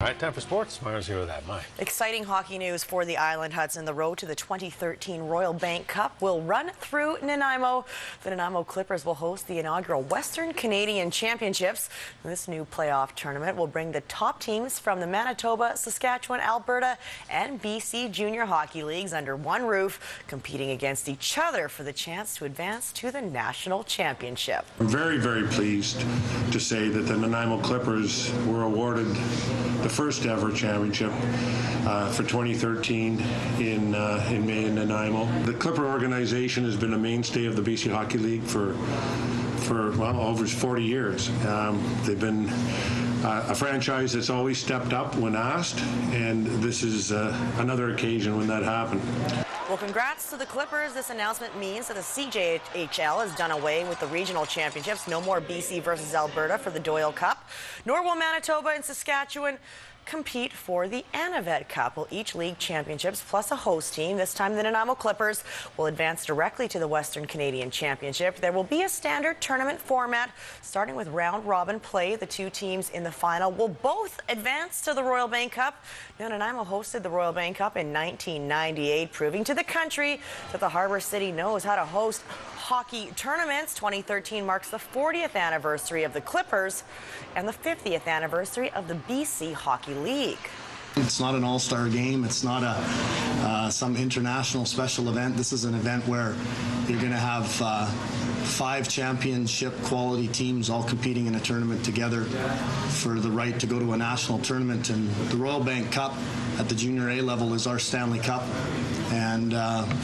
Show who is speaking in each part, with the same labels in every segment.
Speaker 1: All right, time for sports. Myra's here with that.
Speaker 2: Exciting hockey news for the Island Hudson. The road to the 2013 Royal Bank Cup will run through Nanaimo. The Nanaimo Clippers will host the inaugural Western Canadian Championships. This new playoff tournament will bring the top teams from the Manitoba, Saskatchewan, Alberta, and BC Junior Hockey Leagues under one roof, competing against each other for the chance to advance to the national championship.
Speaker 3: I'm very, very pleased to say that the Nanaimo Clippers were awarded the first ever championship for 2013 in May in Nanaimo. The Clipper organization has been a mainstay of the BC Hockey League for well, over 40 years. They've been a franchise that's always stepped up when asked, and this is another occasion when that happened.
Speaker 2: Well, congrats to the Clippers. This announcement means that the VIJHL has done away with the regional championships. No more BC versus Alberta for the Doyle Cup, nor will Manitoba and Saskatchewan compete for the Anavet Cup. Well, each league championships plus a host team, this time the Nanaimo Clippers, will advance directly to the Western Canadian Championship. There will be a standard tournament format starting with round-robin play. The two teams in the final will both advance to the Royal Bank Cup. Now, Nanaimo hosted the Royal Bank Cup in 1998, proving to the country that the Harbour City knows how to host hockey tournaments. 2013 marks the 40th anniversary of the Clippers and the 50th anniversary of the BC Hockey League.
Speaker 4: It's not an all-star game. It's not some international special event. This is an event where you're going to have 5 championship quality teams all competing in a tournament together for the right to go to a national tournament. And the Royal Bank Cup at the Junior A level is our Stanley Cup. And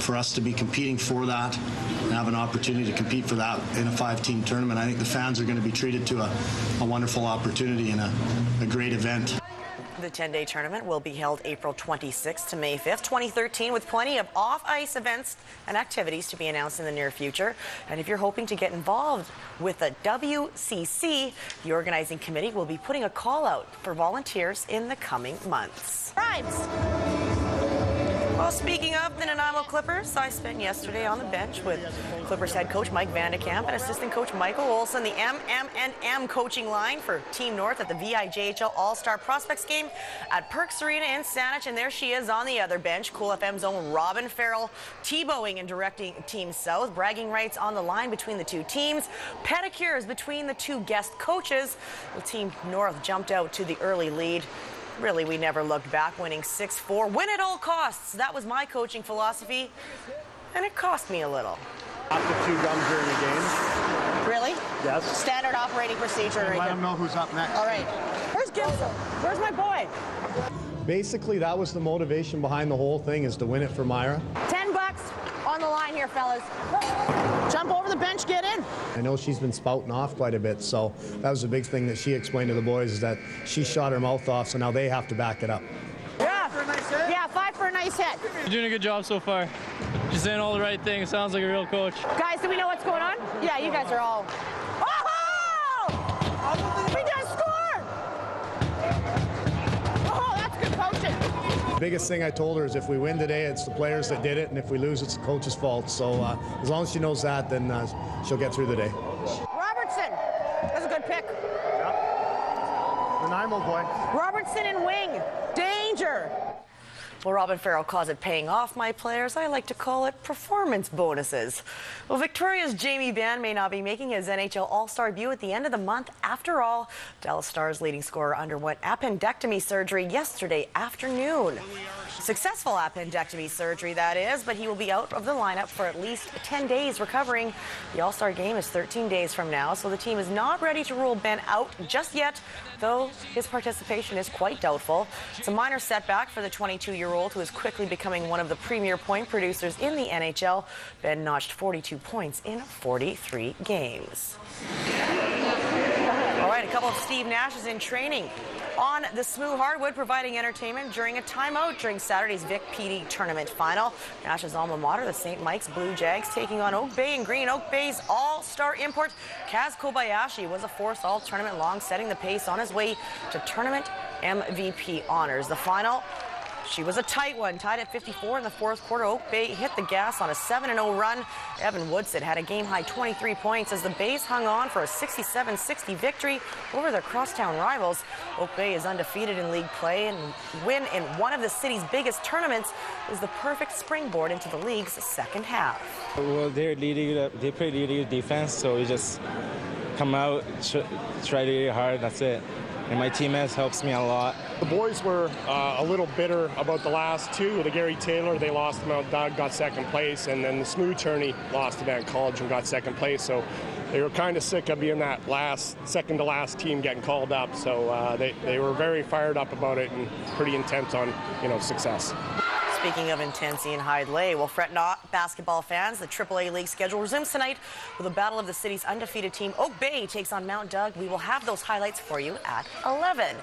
Speaker 4: for us to be competing for that and have an opportunity to compete for that in a 5-team tournament, I think the fans are going to be treated to a wonderful opportunity and a great event.
Speaker 2: The 10-day tournament will be held April 26th to May 5th, 2013, with plenty of off-ice events and activities to be announced in the near future. And if you're hoping to get involved with the WCC, the organizing committee will be putting a call out for volunteers in the coming months. Rhymes. Well, speaking of the Nanaimo Clippers, I spent yesterday on the bench with Clippers head coach Mike Van de Kamp and assistant coach Michael Olson, the MM coaching line for Team North at the VIJHL All-Star Prospects game at Perks Arena in Saanich. And there she is on the other bench, Cool FM's own Robin Farrell, Tebowing and directing Team South. Bragging rights on the line between the two teams. Pedicures between the two guest coaches. The Team North jumped out to the early lead. Really, we never looked back, winning 6-4. Win at all costs. That was my coaching philosophy, and it cost me a little.
Speaker 5: After 2 gums during the game.
Speaker 2: Really?
Speaker 5: Yes.
Speaker 2: Standard operating procedure.
Speaker 5: Let them know who's up next.
Speaker 2: All right. Where's Gibson? Where's my boy?
Speaker 6: Basically, that was the motivation behind the whole thing, is to win it for Mira.
Speaker 2: $10 on the line here, fellas. Jump over the bench, get in.
Speaker 6: I know she's been spouting off quite a bit, so that was a big thing that she explained to the boys, is that she shot her mouth off, so now they have to back it up.
Speaker 2: Yeah, for a nice hit. Yeah, 5 for a nice hit.
Speaker 7: You're doing a good job so far. Just saying all the right things. Sounds like a real coach.
Speaker 2: Guys, do we know what's going on? Yeah, you guys are all... Oh! We just scored! Oh, that's good coaching.
Speaker 6: The biggest thing I told her is if we win today, it's the players that did it, and if we lose, it's the coach's fault. So as long as she knows that, then she'll get through the day.
Speaker 2: Robertson, that's a good pick.
Speaker 5: Yep. The Nanaimo boy.
Speaker 2: Robertson in wing, danger. Well, Robin Farrell calls it paying off my players. I like to call it performance bonuses. Well, Victoria's Jamie Benn may not be making his NHL All-Star debut at the end of the month. After all, Dallas Stars leading scorer underwent appendectomy surgery yesterday afternoon. Successful appendectomy surgery, that is, but he will be out of the lineup for at least 10 days recovering. The All-Star game is 13 days from now, so the team is not ready to rule Benn out just yet, though his participation is quite doubtful. It's a minor setback for the 22-year-old who is quickly becoming one of the premier point producers in the NHL. Benn notched 42 points in 43 games. All right, a couple of Steve Nash is in training on the smooth hardwood, providing entertainment during a timeout during Saturday's Vic PD tournament final. Nash's alma mater, the St. Mike's Blue Jags, taking on Oak Bay and Green. Oak Bay's all-star import Kaz Kobayashi was a force all tournament long, setting the pace on his way to tournament MVP honors. The final She was a tight one, tied at 54 in the fourth quarter. Oak Bay hit the gas on a 7-0 run. Evan Woodson had a game-high 23 points as the Bays hung on for a 67-60 victory over their crosstown rivals. Oak Bay is undefeated in league play, and win in one of the city's biggest tournaments is the perfect springboard into the league's second half.
Speaker 8: Well, they play really good defense, so we just come out, try really hard, that's it. And my teammates helps me a lot.
Speaker 9: The boys were a little bitter about the last two. The Gary Taylor, they lost to Mount Doug, got second place, and then the Smooth Tourney lost to Van College and got second place. So they were kind of sick of being that second to last team getting called up. So they were very fired up about it and pretty intent on, success.
Speaker 2: Speaking of intensity in Hyde Lay, well, fret not, basketball fans. The AAA League schedule resumes tonight with a battle of the city's undefeated team. Oak Bay takes on Mount Doug. We will have those highlights for you at 11.